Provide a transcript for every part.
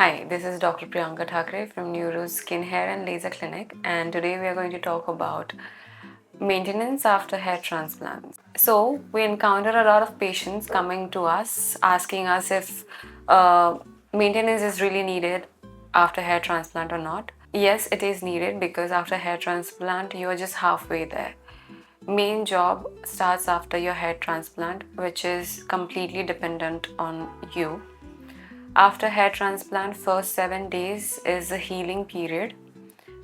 Hi, this is Dr. Priyanka Thakre from Neuro Skin Hair and Laser Clinic, and today we are going to talk about maintenance after hair transplants. So, we encounter a lot of patients coming to us asking us if maintenance is really needed after hair transplant or not. Yes, it is needed because after hair transplant, you are just halfway there. Main job starts after your hair transplant, which is completely dependent on you. After hair transplant, first 7 days is the healing period.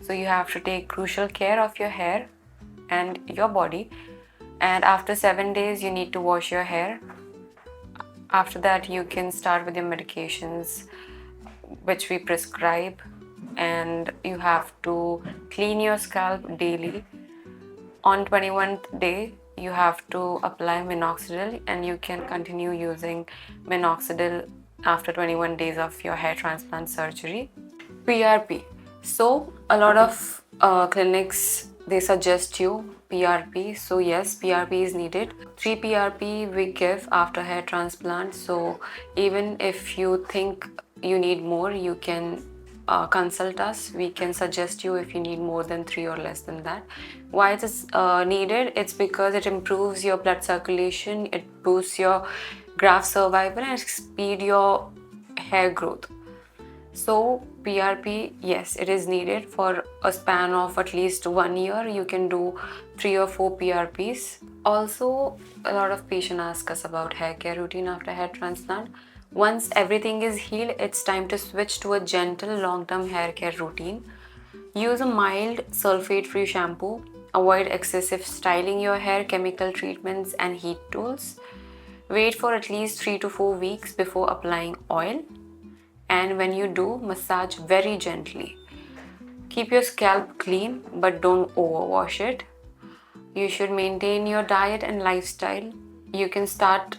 So you have to take crucial care of your hair and your body. And after 7 days, you need to wash your hair. After that, you can start with your medications, which we prescribe. And you have to clean your scalp daily. On 21st day, you have to apply minoxidil, and you can continue using minoxidil after 21 days of your hair transplant surgery. PRP. So a lot of clinics, they suggest you PRP. So yes, PRP is needed. 3 PRP we give after hair transplant. So even if you think you need more, you can consult us. We can suggest you if you need more than 3 or less than that. Why it is needed? It's because it improves your blood circulation, it boosts your graft survival, and speed your hair growth. So PRP, yes, it is needed for a span of at least 1 year. You can do 3 or 4 PRPs. Also, a lot of patients ask us about hair care routine after hair transplant. Once everything is healed, it's time to switch to a gentle long-term hair care routine. Use a mild sulfate-free shampoo. Avoid excessive styling your hair, chemical treatments, and heat tools. Wait for at least 3 to 4 weeks before applying oil. And when you do, massage very gently. Keep your scalp clean, but don't overwash it. You should maintain your diet and lifestyle. You can start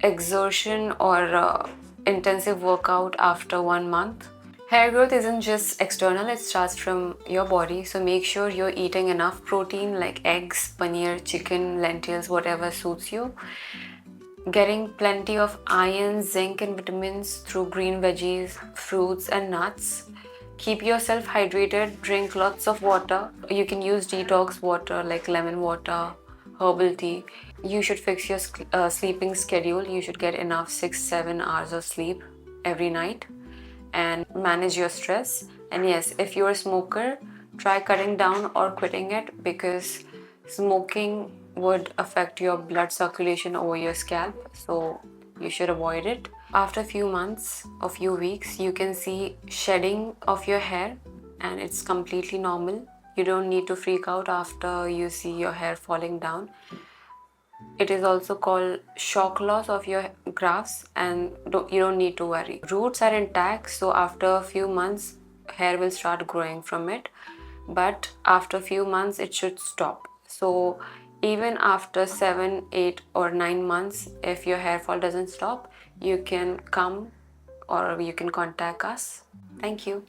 exertion or intensive workout after 1 month. Hair growth isn't just external, it starts from your body. So make sure you're eating enough protein like eggs, paneer, chicken, lentils, whatever suits you. Getting plenty of iron, zinc, and vitamins through green veggies, fruits, and nuts. Keep yourself hydrated, drink lots of water. You can use detox water like lemon water, herbal tea. You should fix your sleeping schedule. You should get enough 6-7 hours of sleep every night and manage your stress. And yes, if you're a smoker, try cutting down or quitting it because smoking would affect your blood circulation over your scalp, so you should avoid it. After a few months or few weeks, you can see shedding of your hair, and it's completely normal. You don't need to freak out after you see your hair falling down. It is also called shock loss of your grafts, and you don't need to worry. Roots are intact, so after a few months, hair will start growing from it. But after a few months, it should stop. So even after 7, 8, or 9 months, if your hair fall doesn't stop, you can come or you can contact us. Thank you.